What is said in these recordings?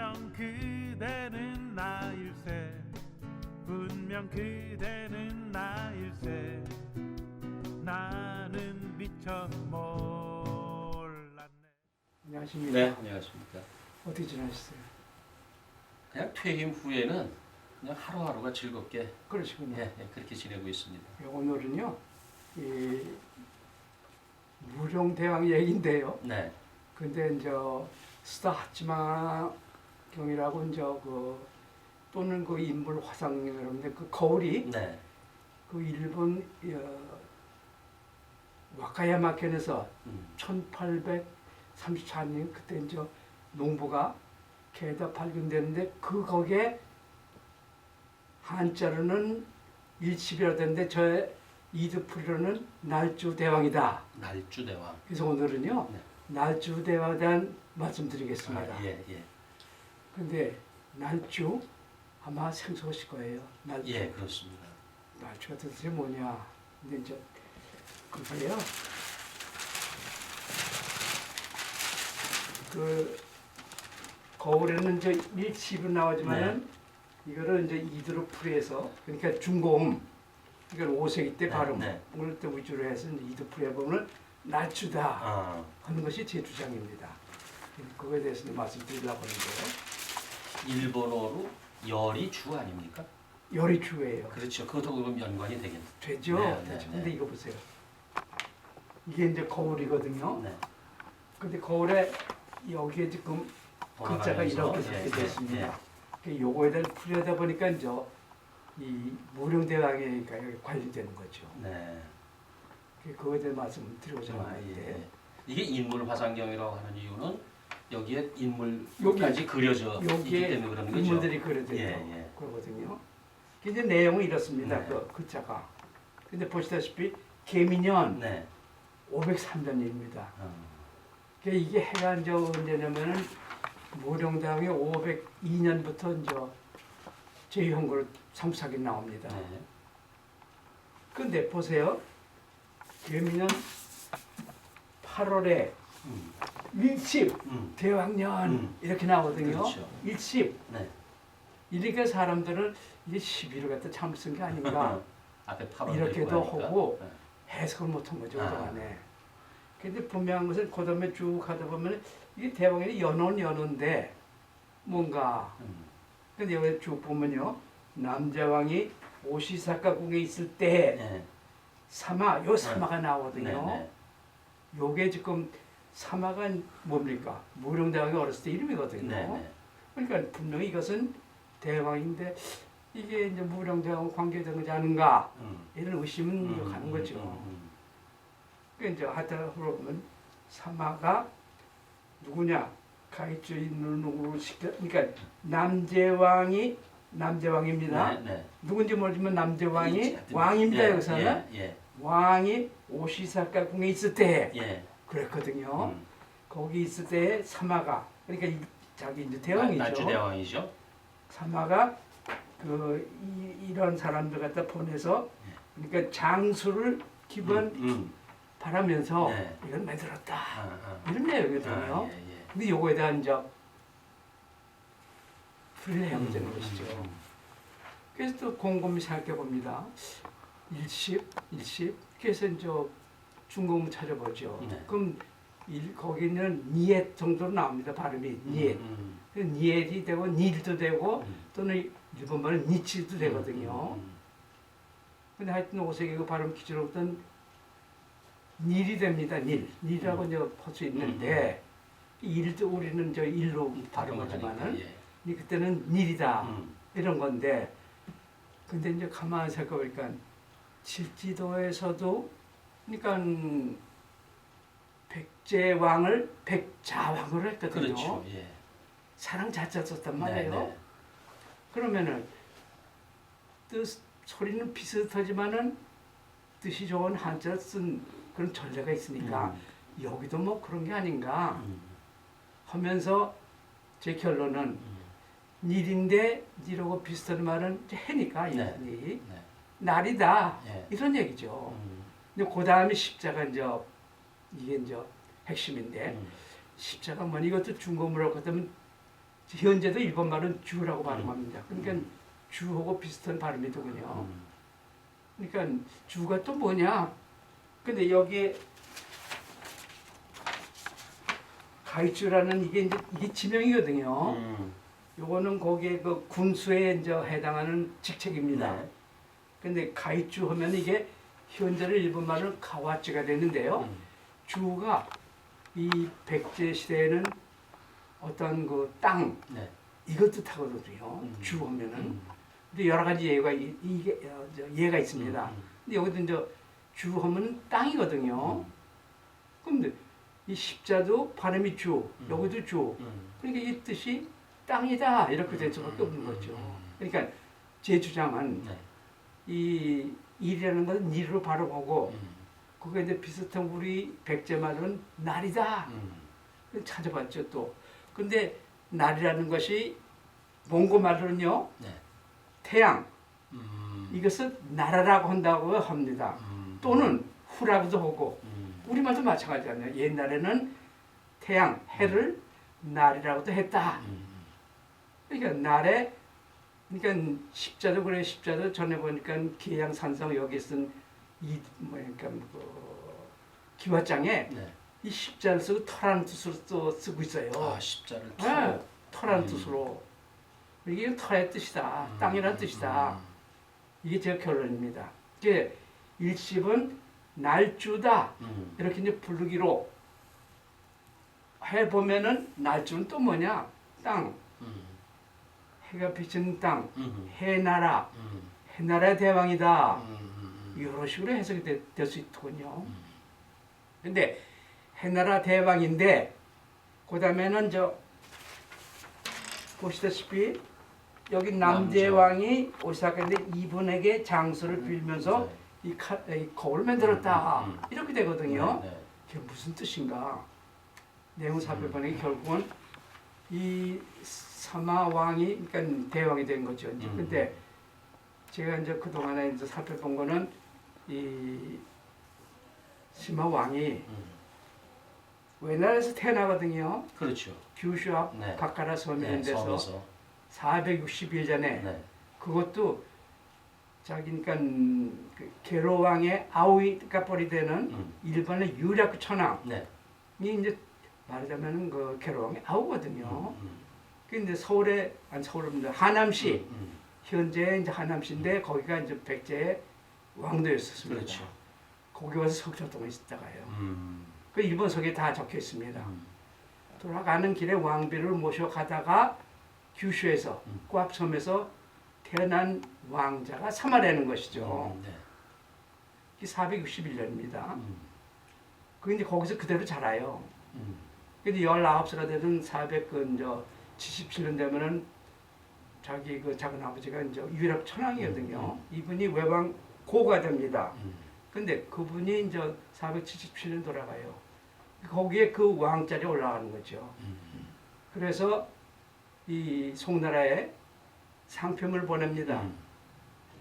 분명 그대는 나일세 분명 그대는 나일세 나는 미처 몰랐네. 안녕하십니까? 네, 안녕하십니까. 어떻게 지내셨어요? 그냥 퇴임 후에는 그냥 하루하루가 즐겁게 그러시군요. 그렇게 지내고 있습니다. 오늘은요, 이 무룡대왕 얘기인데요. 네, 근데 이제 스타 하치마 경이라고 이제 또는 그 인물 화상이라는데 그 거울이 네, 그 일본 와카야마 켄에서 음, 1834년 그때 이제 농부가 개다 발견되는데 그 거기에 한자로는 일칩이라 되는데 저 이드풀이로는 날주대왕이다. 날주대왕. 그래서 오늘은요 네. 날주대왕에 대한 말씀드리겠습니다. 예, 예, 근데 날주 아마 생소하실 거예요. 날주. 예, 그렇습니다. 날주가 뜻이 뭐냐? 근데 이제 그게요. 그 거울에는 이제 일치로 나오지만은 이거를 이제 이드로 풀이해서 그러니까 중고음 이걸 5세기 때 네, 발음을 네. 때 위주로 해서 이드 풀이해 보면 날주다 아, 하는 것이 제 주장입니다. 그거에 대해서 말씀드리려고 하는데요. 일본어로 열이 주 아닙니까? 열이주예요. 그렇죠. 그것도 그럼 연관이 되겠네. 되죠? 네, 네, 되죠. 네. 근데 이거 보세요. 이게 이제 거울이거든요. 네. 근데 거울에 여기에 지금 글자가 이렇게 적게 되어 있습니다. 요거에 대한 풀이하다 보니까 이제 이 무룡대왕에 관련되는 거죠. 네. 그거에 대한 말씀 드리고자 하는데 예. 이게 인물 화상경이라고 하는 이유는 여기에 여기, 인물까지 그려져 있기 여기에 때문에 그런 거죠. 인물들이 그려져 예, 있고 예. 그러거든요. 이제 내용은 이렇습니다. 네. 그 글자가. 근데 보시다시피 개미년 네. 503년입니다. 어, 이게 해가 이제 언제냐면은 무룡대왕이 502년부터 이제 제2형국을 삼수하게 나옵니다. 네. 근데 보세요. 개미년 8월에 음, 일십 대왕년 이렇게 나오거든요. 그렇죠. 일십. 네. 이러니까 사람들은 이게 11을 갖다 잘못 쓴 게 아닌가 앞에 8월 이렇게도 하고 네. 해석을 못한 거죠. 아. 그동안에. 근데 분명한 것은 그 다음에 쭉 하다 보면 이게 대왕이 연호인데 뭔가 근데 여기 쭉 보면요. 남자왕이 오시사카궁에 있을 때 네. 사마, 요 사마가 나오거든요. 네, 네. 요게 지금 사마가 뭡니까? 무룡대왕이 어렸을 때 이름이거든요. 네, 네. 그러니까 분명히 이것은 대왕인데 이게 이제 무룡대왕과 관계된 거지 않은가 이런 의심은 가는 거죠. 그러니까 이제 하여튼 물어보면 사마가 누구냐? 가이츠 있는 놈으로 시켜 그러니까 남제왕입니다. 네, 네. 누군지 모르지만 남제왕이 하여튼, 왕입니다. 예, 여기서는 예, 왕이 오시사카 궁에 있을 때 예, 예. 그랬거든요. 거기 있을 때 사마가 그러니까 자기 이제 대왕이죠. 날주대왕이죠. 사마가 이런 사람들 갖다 보내서 그러니까 장수를 기본 바라면서 네. 이걸 만들었다 아, 이런 내용이거든요. 예, 예. 근데 요거에 대한 이제 풀이를 해야 되는 것이죠. 그래서 또 곰곰이 생각해 봅니다. 일십. 그래서 이제 중국문 찾아보죠. 네. 그럼 거기는 니엣 정도로 나옵니다. 발음이 니엣. 니엣이 되고 닐도 되고 또는 일본말은 니치도 되거든요. 근데 하여튼 5세기 그 발음 기준으로부터는 닐이 됩니다. 닐이라고 이제 할 수 있는데 일도 우리는 저 일로 발음하지만은 그때는 닐이다 이런 건데 근데 이제 가만히 생각해보니까 질지도에서도 그러니까 백제왕을 백자왕으로 했거든요. 그렇죠. 예. 사랑 자자 썼단 말이에요. 네, 네. 그러면은 뜻 소리는 비슷하지만은 뜻이 좋은 한자 쓴 그런 전례가 있으니까 여기도 뭐 그런 게 아닌가 하면서 제 결론은 일인데 니라고 비슷한 말은 이제 해니까 네. 일이 네. 날이다 예. 이런 얘기죠. 근데 그 다음에 십자가 이제 이게 이제 핵심인데 십자가 뭐 이것도 중국어로 하면 현재도 일본 말은 주라고 발음합니다. 그러니까 주하고 비슷한 발음이 되군요. 그러니까 주가 또 뭐냐? 근데 여기에 가이주라는 이게 지명이거든요. 요거는 거기에 그 군수에 이제 해당하는 직책입니다. 네. 근데 가이주 하면 이게 현재는 일본 말은 가와찌가 되는데요. 주가 이 백제 시대에는 어떤 그 땅 네. 이것 뜻하거든요. 주 하면은. 근데 여러 가지 예가 있습니다. 근데 여기도 이제 주 하면 땅이거든요. 근데 이 십자도 발음이 주, 여기도 주. 그러니까 이 뜻이 땅이다 이렇게 될 수밖에 없는 거죠. 그러니까 제 주장은 네. 이 일이라는 것은 일로 발음하고 그게 이제 비슷한 우리 백제 말은 날이다. 찾아봤죠 또. 근데 날이라는 것이 몽고 말로는요 네. 태양 이것을 나라라고 한다고 합니다. 또는 후라고도 하고 우리말도 마찬가지잖아요. 옛날에는 태양 해를 날이라고도 했다. 그러니까 날에 그러니까 십자도 그래 십자도 전에 보니까 계양산성 여기 쓴 이 뭐니까 그 기와장에 네. 이 십자를 쓰고 터라는 뜻으로 또 쓰고 있어요. 아, 십자를 네, 터라는 뜻으로. 이게 터의 뜻이다. 땅이라는 뜻이다. 이게 제 결론입니다. 이게 일십은 날주다. 이렇게 이제 부르기로 해보면은 날주는 또 뭐냐? 땅. 해가 비치는 땅. 해나라. 해나라의 대왕이다. 이런 식으로 해석이 될 수 있더군요. 근데 해나라 대왕인데 그 다음에는 보시다시피 여기 남대왕이 오사카인데 이분에게 장수를 빌면서 이 거울을 만들었다. 이렇게 되거든요. 네. 그게 무슨 뜻인가? 내용 살펴보니 결국은 이 사마왕이 그러니까 대왕이 된 거죠. 근데 제가 이제 그 동안에 이제 살펴본 거는 이 시마왕이 외나라에서 태어나거든요. 그렇죠. 규슈 앞 네. 가카라 섬이라는 네, 데서 섬에서. 460일 전에 네. 그것도 자기니까 그 게로 왕의 아오이가 뻘이 되는 일본의 유력 천왕이 네. 이제 말하자면 그 게로 왕의 아우거든요. 근데 서울에 서울입니다. 하남시 현재 이제 하남시인데 거기가 이제 백제의 왕도였었습니다. 그렇죠. 거기 와서 석달 동안 있다가요. 그 일본석에 다 적혀 있습니다. 돌아가는 길에 왕비를 모셔 가다가 규슈에서 꼬압섬에서 태어난 왕자가 사마라는 것이죠. 네. 이게 461년입니다. 그 이제 거기서 그대로 자라요. 근데 19살가 되던 477년 되면은 자기 그 작은 아버지가 이제 유럽 천왕이거든요. 이분이 외왕 고가 됩니다. 근데 그분이 이제 477년 돌아가요. 거기에 그 왕자리에 올라가는 거죠. 그래서 이 송나라에 상표문을 보냅니다.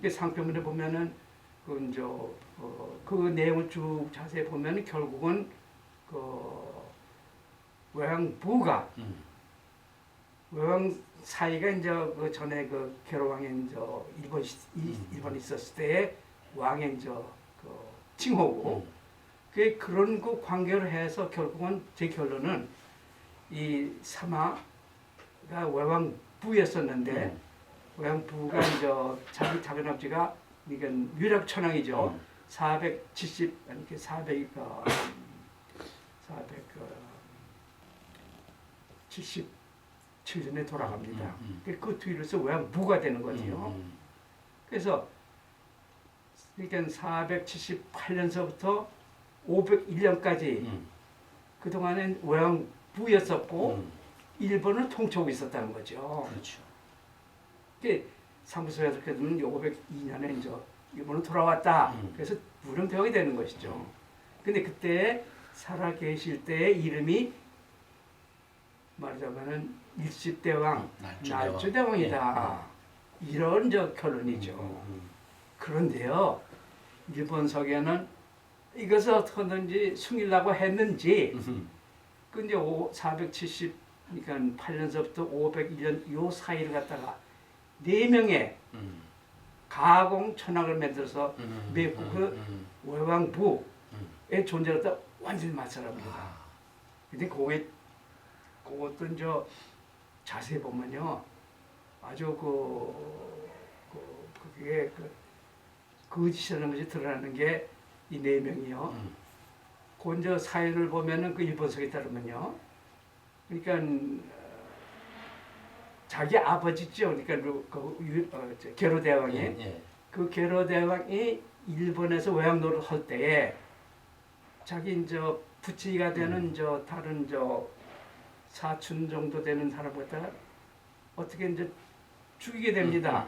그 상표문에 보면은 그 내용을 쭉 자세히 보면은 결국은 그 외왕부가 외왕 사이가 이제 그 전에 그 게로왕의 이제 일본이 있었을 때의 왕의 이제 그 칭호고 그런 그 관계를 해서 결국은 제 결론은 이 사마가 외왕부였었는데 외왕부가 이제 자기 작은 아버지가 이건 유력 천왕이죠. 477년에 돌아갑니다. 그 뒤로서 외왕부가 되는 거죠. 그래서 그러니까 478년서부터 501년까지 그동안엔 외왕부였었고 일본을 통치하고 있었다는 거죠. 그렇죠. 상부서에 그렇게 되면 502년에 이제 일본으로 돌아왔다. 그래서 무령대왕이 되는 것이죠. 근데 그때 살아 계실 때의 이름이 말하자면은 일십대왕, 날주대왕이다. 이런 결론이죠. 그런데요, 일본석에는 이것을 어떻게든지 숨기려고 했는지, 그 이제 476 그러니까 8년서부터 501년 요 사이를 갖다가 4명의 가공 천학을 만들어서 매국 그 외왕부의 존재를 갖다 완전히 맞춰랍니다. 아, 근데 그것도 이제 자세히 보면요, 아주 그게 거짓이라는 것이 드러나는 게 이 4명이요. 그 이제 사연을 보면은 그 일본서에 따르면요, 그러니까 자기 아버지죠. 그러니까 게로대왕이 예, 예. 그 게로대왕이 일본에서 외양 노릇 할 때에 자기 이제 부치가 되는 저 다른 저 사촌 정도 되는 사람을 갖다가 어떻게 이제 죽이게 됩니다.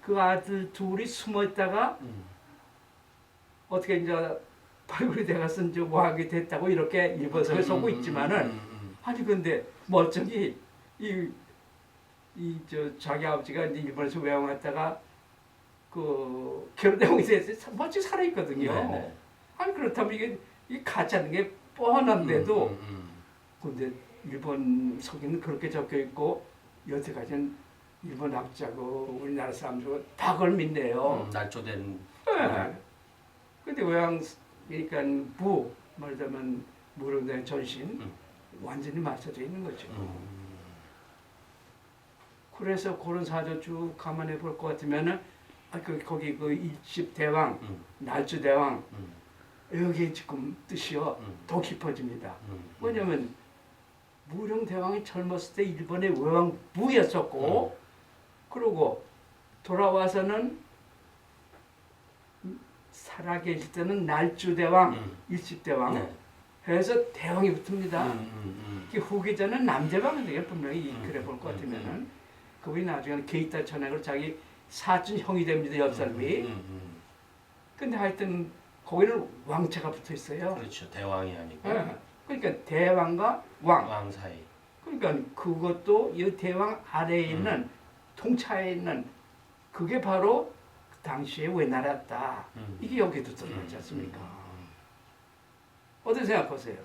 그 아들 둘이 숨어 있다가 어떻게 이제 발굴이 돼가서 이제 왕이 됐다고 이렇게 일본서에 쓰고 있지만은 아니 근데 멀쩡히 저 자기 아버지가 이제 일본에서 외양 왔다가 그 게로대왕이 돼서 멀쩡히 살아 있거든요. 네네. 아니 그렇다면 이게 가짜는 게 뻔한데도 근데 일본 속에는 그렇게 적혀 있고 여태까지는 일본 학자고 우리나라 사람들고 다 그걸 믿네요. 날조된. 네. 근데 외양 그러니까 말하자면 무릉대왕 전신 완전히 맞춰져 있는 거죠. 그래서 그런 사조 쭉 감안해 볼 것 같으면은 거기 그 일십대왕, 날주대왕 여기 지금 뜻이요 더 깊어집니다. 왜냐면 무릉대왕이 젊었을 때 일본의 외왕부였었고 그리고 돌아와서는 살아계실 때는 날주대왕, 일십대왕 네. 해서 대왕이 붙습니다. 음. 후계자는 남대왕이 되게 분명히 그래 볼 것 같으면은 그분이 나중에는 게이타 천학을 자기 사촌 형이 됩니다. 옆사람이. 근데 하여튼 거기는 왕자가 붙어 있어요. 그렇죠. 대왕이 아니고. 예. 그러니까 대왕과 왕. 왕 사이. 그러니까 그것도 이 대왕 아래에 있는 통차에 있는 그게 바로 그 당시에 외나라였다. 이게 여기도 들어있지 않습니까? 어떻게 생각하세요?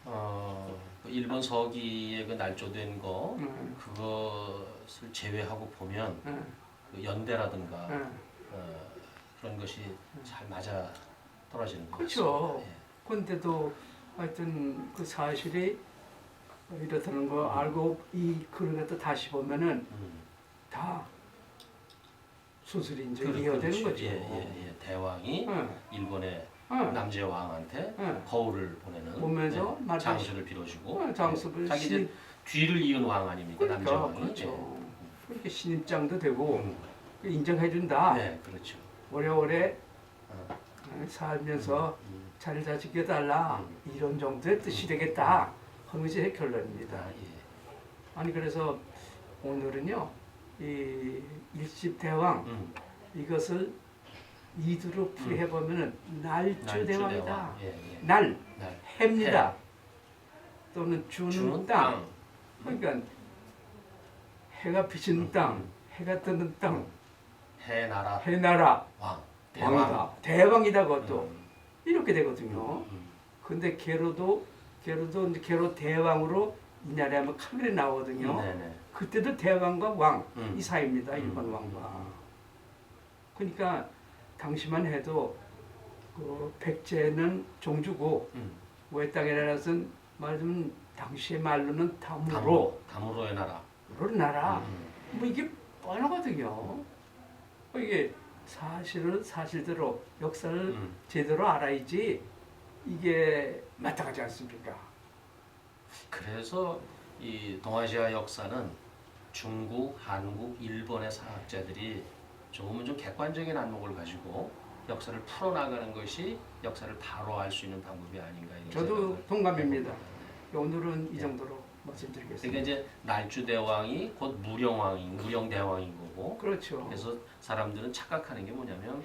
그 일본 서기의 그 날조된 거 그것을 제외하고 보면 그 연대라든가 그런 것이 잘 맞아 떨어지는 것 그렇죠. 같습니다. 예. 근데도 하여튼 그 사실이 이렇다는 거 알고 이 글을 갖다 다시 보면은 다 수술이 이제 이어되는 거죠. 예. 대왕이 일본의 남제 왕한테 거울을 보내는 보면서 장수를 빌어주고 장수를 자기 이제 뒤를 이은 왕 아닙니까? 남제 그러니까 왕이. 그렇죠. 그렇게 신입장도 되고 인정해준다. 네, 그렇죠. 오래오래 살면서 잘 지켜달라 이런 정도의 뜻이 되겠다 하는 것이 제 결론입니다. 아, 예. 아니 그래서 오늘은요 이 일십대왕 이것을 이두로 풀이해 보면은 날주대왕이다. 예. 날 날. 해입니다. 또는 주는 땅. 그러니까 해가 비치는 땅, 해가 뜨는 땅, 해나라 해나라 왕. 왕이다. 대왕이다 그것도 이렇게 되거든요. 근데 게로도 이제 게로 대왕으로 이 나라에 한번 카메라에 나오거든요. 네네. 그때도 대왕과 왕 이 사이입니다. 일본 왕과. 그러니까 당시만 해도 그 백제는 종주고 외 땅에 나라서는 말하자면 당시의 말로는 담으로의 나라. 담으로 나라. 뭐 이게 뻔하거든요. 이게 사실대로 역사를 제대로 알아야지 이게 마땅하지 않습니까? 그래서 이 동아시아 역사는 중국, 한국, 일본의 사학자들이 조금은 좀 객관적인 안목을 가지고 역사를 풀어나가는 것이 역사를 바로 알 수 있는 방법이 아닌가 이런 저도 생각을 동감입니다. 해봅니다. 오늘은 이 정도로 말씀드리겠습니다. 그러니까 이제 날주대왕이 곧 무령대왕인 거고 그렇죠. 그래서 사람들은 착각하는 게 뭐냐면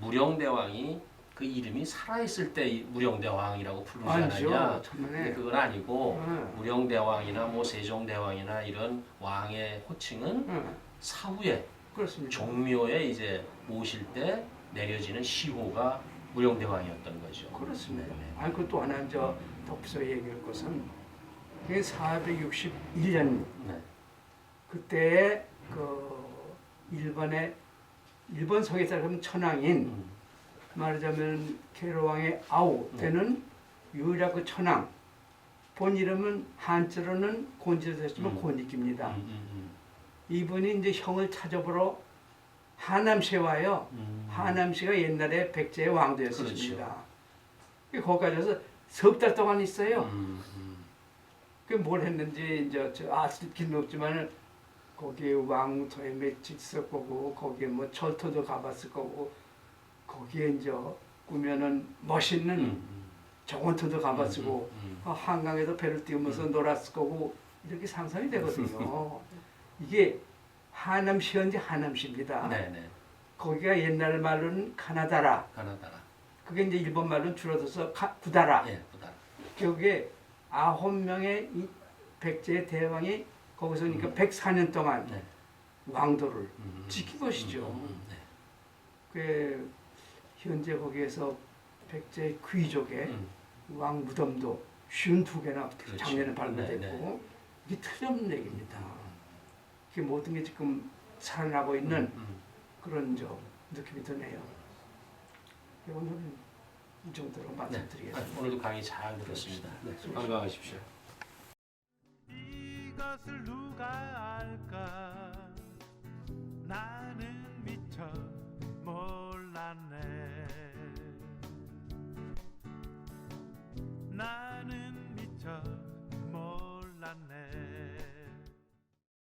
무령대왕이 그 이름이 살아있을 때 무령대왕이라고 부르지 않았냐. 아니죠. 근데 정말. 그건 아니고 네. 무령대왕이나 뭐 세종대왕이나 이런 왕의 호칭은 사후에 그렇습니다. 종묘에 이제 모실 때 내려지는 시호가 무령대왕이었던 거죠. 그렇습니다. 네. 아니 그또 하나 저 덧붙여 얘기할 것은 그게 461년 네. 그때 그 일본 서기사람 천황인 음. 말하자면 계로왕의 아우 때는 유일하게 그 천황 본 이름은 한자로는 곤지였지만 곤익입니다. 이분이 이제 형을 찾아보러 하남시에 와요. 하남시가 옛날에 백제의 왕도였습니다. 그렇죠. 거기 가서 석 달 동안 있어요. 그 뭘 했는지 이제 아직은 없지만 거기에 왕터에 며칠 있을 거고 거기에 뭐 철도도 가봤을 거고 거기에 이제 꾸면은 멋있는 정원터도 가봤을 거고 한강에도 배를 띄우면서 놀았을 거고 이렇게 상상이 되거든요. 이게 하남시인지 하남시입니다. 네네. 거기가 옛날 말로는 가나다라. 가나다라. 그게 이제 일본 말로는 줄어들어서 구다라. 예, 부다. 여기에 9명의 이 백제의 대왕이 거기서 그러니까 104년 동안 네. 왕도를 지킨 것이죠. 네. 그 현재 거기에서 백제 귀족의 왕 무덤도 52개나 그렇죠. 작년에 발견됐고 네, 네. 이게 틀림없는 얘기입니다. 이게 모든 게 지금 살아나고 있는 그런 느낌이 드네요. 오늘은 이 정도로 네. 말씀드리겠습니다. 오늘도 강의 잘 들었습니다. 건강하십시오.